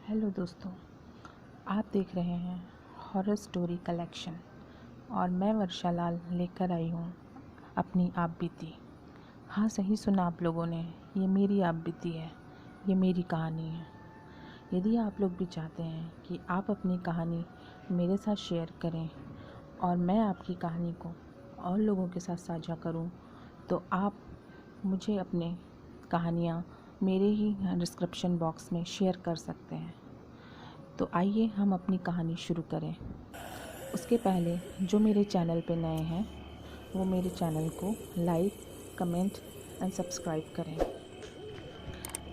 Hello दोस्तों, आप देख रहे हैं हॉरर स्टोरी कलेक्शन और मैं वर्षा लाल लेकर आई हूँ अपनी आप बीती। हाँ, सही सुना आप लोगों ने, ये मेरी आप बीती है, ये मेरी कहानी है। यदि आप लोग भी चाहते हैं कि आप अपनी कहानी मेरे साथ शेयर करें और मैं आपकी कहानी को और लोगों के साथ साझा करूं, तो आप मुझे अपने कहानियाँ मेरे ही डिस्क्रिप्शन बॉक्स में शेयर कर सकते हैं। तो आइए हम अपनी कहानी शुरू करें। उसके पहले जो मेरे चैनल पे नए हैं वो मेरे चैनल को लाइक, कमेंट एंड सब्सक्राइब करें।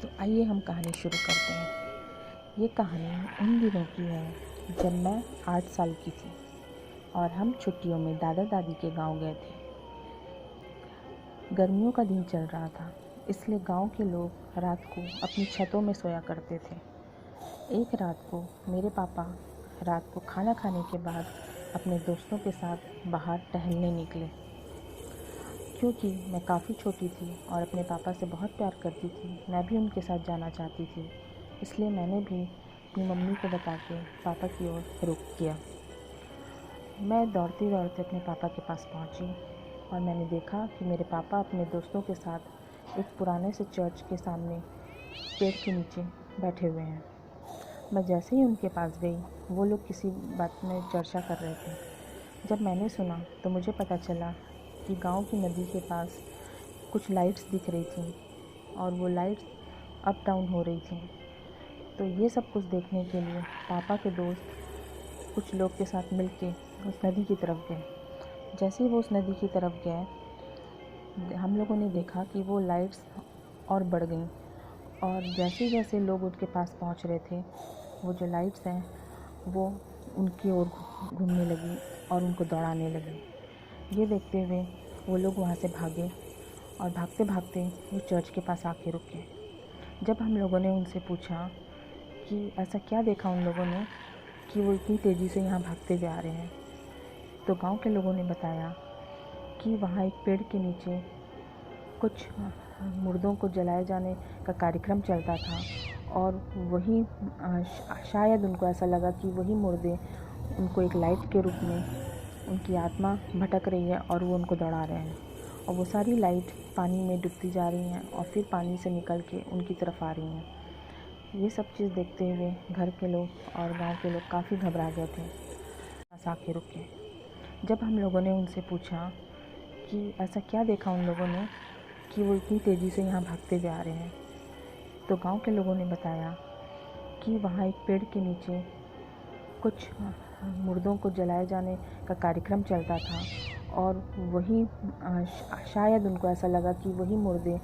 तो आइए हम कहानी शुरू करते हैं। ये कहानी उन दिनों की है जब मैं 8 साल की थी और हम छुट्टियों में दादा दादी के गांव गए थे। गर्मियों का दिन चल रहा था, इसलिए गांव के लोग रात को अपनी छतों में सोया करते थे। एक रात को मेरे पापा रात को खाना खाने के बाद अपने दोस्तों के साथ बाहर टहलने निकले। क्योंकि मैं काफ़ी छोटी थी और अपने पापा से बहुत प्यार करती थी, मैं भी उनके साथ जाना चाहती थी। इसलिए मैंने भी अपनी मम्मी को बता के पापा की ओर रुख किया। मैं दौड़ते दौड़ते अपने पापा के पास पहुंची और मैंने देखा कि मेरे पापा अपने दोस्तों के साथ एक पुराने से चर्च के सामने पेड़ के नीचे बैठे हुए हैं। मैं जैसे ही उनके पास गई, वो लोग किसी बात में चर्चा कर रहे थे। जब मैंने सुना तो मुझे पता चला कि गांव की नदी के पास कुछ लाइट्स दिख रही थी और वो लाइट्स अप डाउन हो रही थी। तो ये सब कुछ देखने के लिए पापा के दोस्त कुछ लोग के साथ मिलके उस नदी की तरफ गए। जैसे ही वो उस नदी की तरफ गए, हम लोगों ने देखा कि वो लाइट्स और बढ़ गईं और जैसे जैसे लोग उनके पास पहुंच रहे थे, वो जो लाइट्स हैं वो उनकी ओर घूमने लगी और उनको दौड़ाने लगी। ये देखते हुए वो लोग वहाँ से भागे और भागते भागते वो चर्च के पास आके रुके। जब हम लोगों ने उनसे पूछा कि ऐसा क्या देखा उन लोगों ने कि वो इतनी तेज़ी से यहाँ भागते हुए आ रहे हैं, तो गांव के लोगों ने बताया कि वहाँ एक पेड़ के नीचे कुछ मुर्दों को जलाए जाने का कार्यक्रम चलता था और वही शायद उनको ऐसा लगा कि वही मुर्दे उनको एक लाइट के रूप में उनकी आत्मा भटक रही है और वो उनको दौड़ा रहे हैं। और वो सारी लाइट पानी में डूबती जा रही हैं और फिर पानी से निकल के उनकी तरफ आ रही हैं। ये सब चीज़ देखते हुए घर के लोग और गांव के लोग काफ़ी घबरा गए थे। पास आके रुके। जब हम लोगों ने उनसे पूछा कि ऐसा क्या देखा उन लोगों ने कि वो इतनी तेज़ी से यहाँ भागते हुए आ रहे हैं, तो गांव के लोगों ने बताया कि वहाँ एक पेड़ के नीचे कुछ मुर्दों को जलाए जाने का कार्यक्रम चलता था और वही शायद उनको ऐसा लगा कि वही मुर्दे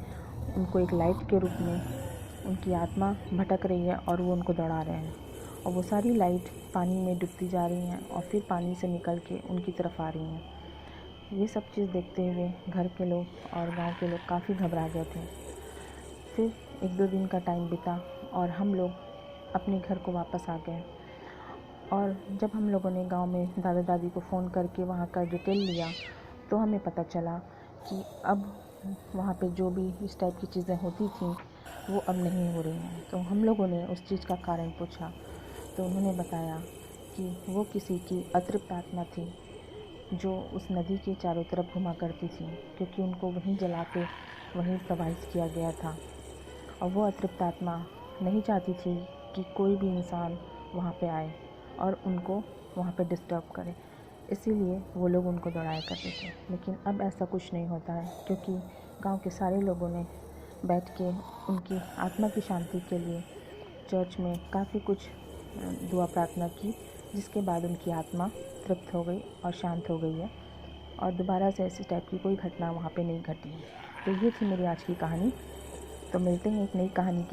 उनको एक लाइट के रूप में उनकी आत्मा भटक रही है और वो उनको दौड़ा रहे हैं। और वो सारी लाइट पानी में डूबती जा रही हैं और फिर पानी से निकल के उनकी तरफ आ रही हैं। ये सब चीज़ देखते हुए घर के लोग और गांव के लोग काफ़ी घबरा गए थे। फिर 1-2 दिन का टाइम बीता और हम लोग अपने घर को वापस आ गए। और जब हम लोगों ने गांव में दादा दादी को फ़ोन करके वहाँ का डिटेल लिया, तो हमें पता चला कि अब वहाँ पे जो भी इस टाइप की चीज़ें होती थीं वो अब नहीं हो रही हैं। तो हम लोगों ने उस चीज़ का कारण पूछा, तो उन्होंने बताया कि वो किसी की अतृप्त आत्मा थी जो उस नदी के चारों तरफ घुमा करती थी, क्योंकि उनको वहीं जला के वहीं प्रवाहित किया गया था। और वो अतृप्त आत्मा नहीं चाहती थी कि कोई भी इंसान वहाँ पे आए और उनको वहाँ पे डिस्टर्ब करे, इसीलिए वो लोग उनको दौड़ाया करते थे। लेकिन अब ऐसा कुछ नहीं होता है, क्योंकि गांव के सारे लोगों ने बैठ के उनकी आत्मा की शांति के लिए चर्च में काफ़ी कुछ दुआ प्रार्थना की, जिसके बाद उनकी आत्मा तृप्त हो गई और शांत हो गई है और दोबारा से ऐसी टाइप की कोई घटना वहाँ पे नहीं घटी। तो ये थी मेरी आज की कहानी। तो मिलते हैं एक नई कहानी के